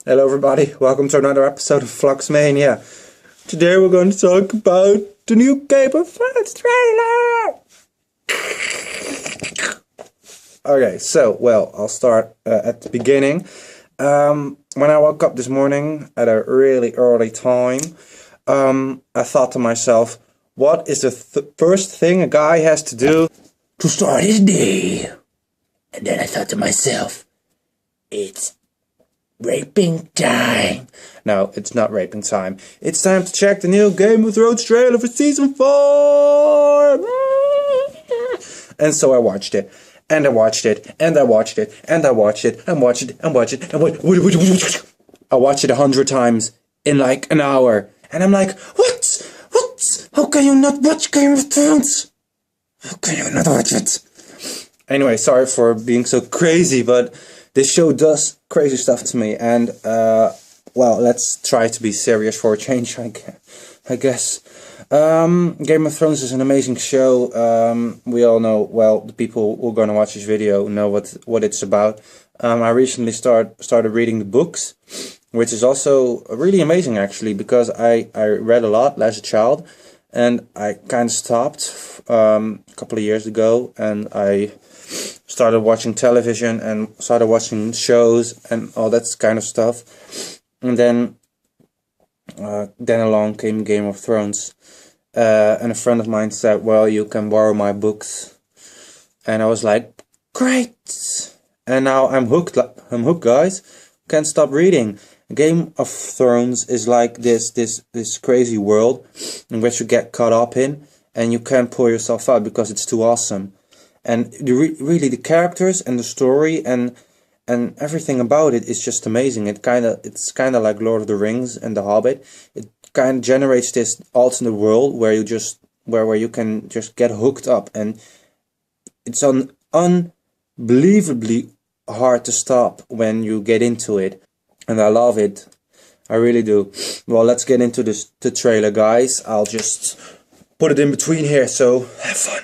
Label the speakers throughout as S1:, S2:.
S1: Hello everybody, welcome to another episode of Fluxmania. Today we're going to talk about the new Game of Thrones trailer! Okay, so, I'll start at the beginning. When I woke up this morning at a really early time, I thought to myself, what is the first thing a guy has to do to start his day? And then I thought to myself, it's raping time. No, it's not raping time. It's time to check the new Game of Thrones trailer for season 4. And so I watched it. And I watched it. And I watched it. And I watched it. And watched it. And watched it. And I watched it 100 times in like an hour. And I'm like, what? How can you not watch Game of Thrones? How can you not watch it? Anyway, sorry for being so crazy, but this show does crazy stuff to me, and, let's try to be serious for a change, I guess. Game of Thrones is an amazing show. We all know, the people who are going to watch this video know what it's about. I recently started reading the books, which is also really amazing, actually, because I read a lot as a child, and I kind of stopped a couple of years ago, and I started watching television and started watching shows and all that kind of stuff. And then along came Game of Thrones. And a friend of mine said, well, you can borrow my books. And I was like, great! And now I'm hooked, guys. Can't stop reading. Game of Thrones is like this crazy world in which you get caught up in, and you can't pull yourself out because it's too awesome. And really, the characters and the story and everything about it is just amazing. It's kind of like Lord of the Rings and The Hobbit. It kind of generates this alternate world where you can just get hooked up, and it's unbelievably hard to stop when you get into it. And I love it. I really do. Well, let's get into the trailer, guys. I'll just put it in between here, so have fun.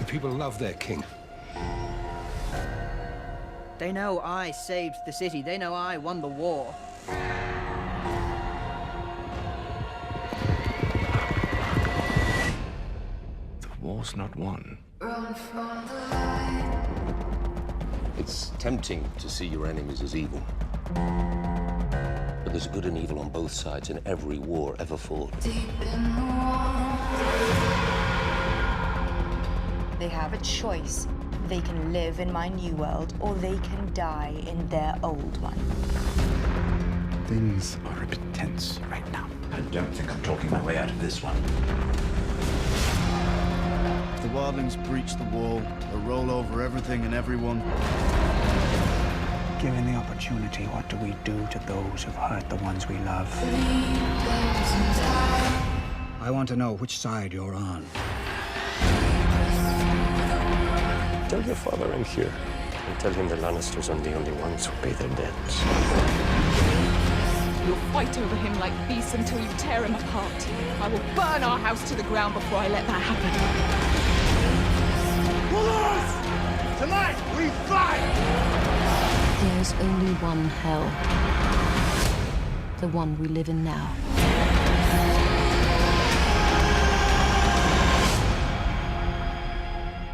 S2: People love their king.
S3: They know I saved the city. They know I won the war.
S2: The war's not won.
S4: It's tempting to see your enemies as evil. But there's good and evil on both sides in every war ever fought.
S5: They have a choice. They can live in my new world, or they can die in their old one.
S6: Things are a bit tense right now.
S7: I don't think I'm talking my way out of this one.
S8: If the wildlings breach the wall, they'll roll over everything and everyone.
S6: Given the opportunity, what do we do to those who've hurt the ones we love? I want to know which side you're on.
S4: Tell your father I'm here, and tell him the Lannisters aren't the only ones who pay their debts.
S9: You'll fight over him like beasts until you tear him apart. I will burn our house to the ground before I let that happen.
S8: Tonight, we fight!
S10: There's only one hell. The one we live in now.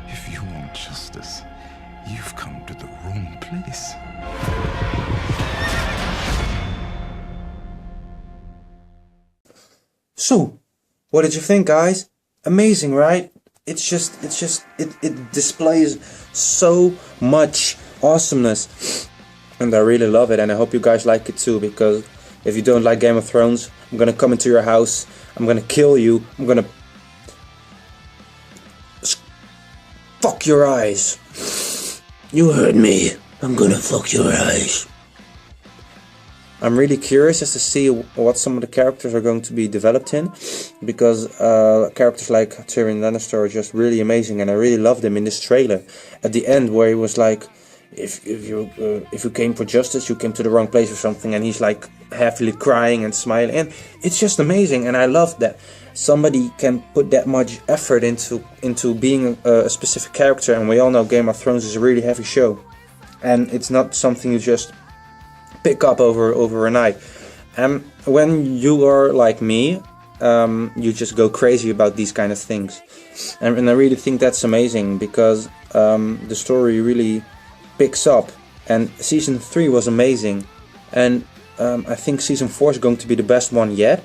S6: If you want justice, you've come to the wrong place.
S1: So, what did you think, guys? Amazing, right? It displays so much awesomeness, and I really love it, and I hope you guys like it too, because if you don't like Game of Thrones, I'm gonna come into your house, I'm gonna kill you, I'm gonna fuck your eyes. You heard me. I'm gonna fuck your eyes. I'm really curious as to see what some of the characters are going to be developed in, because characters like Tyrion Lannister are just really amazing, and I really love them in this trailer. At the end, where he was like, if you came for justice, you came to the wrong place or something, and he's like happily crying and smiling, and it's just amazing, and I love that. somebody can put that much effort into being a specific character, and we all know Game of Thrones is a really heavy show, and it's not something you just pick up over a night. And when you are like me, you just go crazy about these kind of things, and I really think that's amazing, because the story really picks up, and season 3 was amazing, and I think season 4 is going to be the best one yet,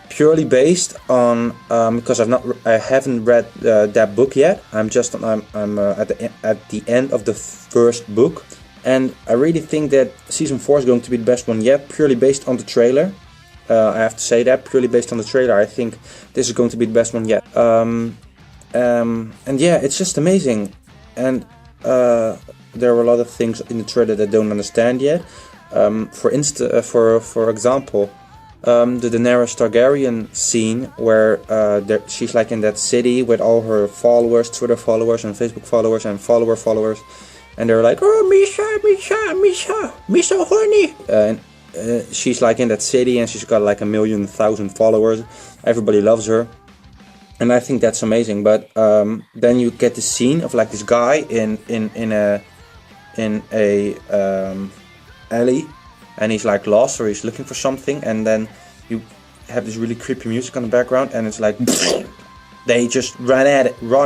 S1: purely based on because I haven't read that book yet. I'm at the end of the first book, and I really think that season 4 is going to be the best one yet, purely based on the trailer. I have to say that, purely based on the trailer, I think this is going to be the best one yet. And yeah, it's just amazing. And there are a lot of things in the trailer that I don't understand yet. For example, the Daenerys Targaryen scene where she's like in that city with all her followers, Twitter followers and Facebook followers and followers, and they're like, oh, Misha, horny. And she's like in that city, and she's got like 1,000,000 followers. Everybody loves her, and I think that's amazing. But then you get the scene of like this guy in a alley, and he's like lost, or he's looking for something, and then you have this really creepy music on the background, and it's like they just run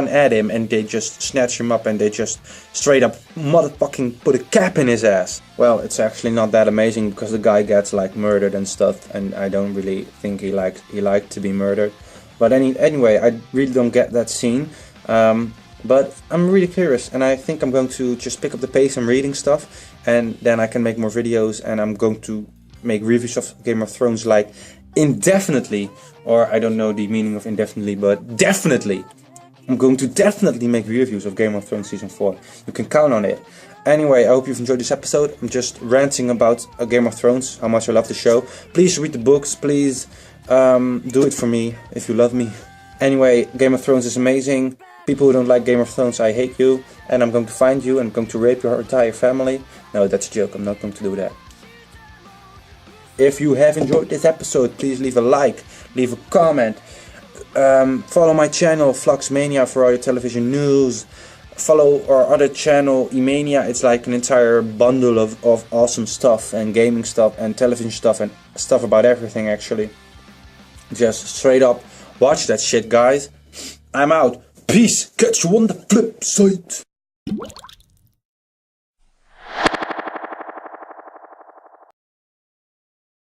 S1: at him, and they just snatch him up, and they just straight up motherfucking put a cap in his ass. Well, it's actually not that amazing, because the guy gets like murdered and stuff, and I don't really think he liked to be murdered. But anyway, I really don't get that scene. But I'm really curious, and I think I'm going to just pick up the pace and reading stuff, and then I can make more videos, and I'm going to make reviews of Game of Thrones like indefinitely, or I don't know the meaning of indefinitely, but definitely. I'm going to definitely make reviews of Game of Thrones Season 4. You can count on it. Anyway, I hope you've enjoyed this episode. I'm just ranting about Game of Thrones, how much I love the show. Please read the books, please do it for me if you love me. Anyway, Game of Thrones is amazing. People who don't like Game of Thrones, I hate you, and I'm going to find you and I'm going to rape your entire family. No, that's a joke, I'm not going to do that. If you have enjoyed this episode, please leave a like, leave a comment. Follow my channel, Fluxmania, for all your television news. Follow our other channel, E-mania. It's like an entire bundle of awesome stuff, and gaming stuff, and television stuff, and stuff about everything actually. Just straight up watch that shit, guys. I'm out. Peace. Catch you on the flip side.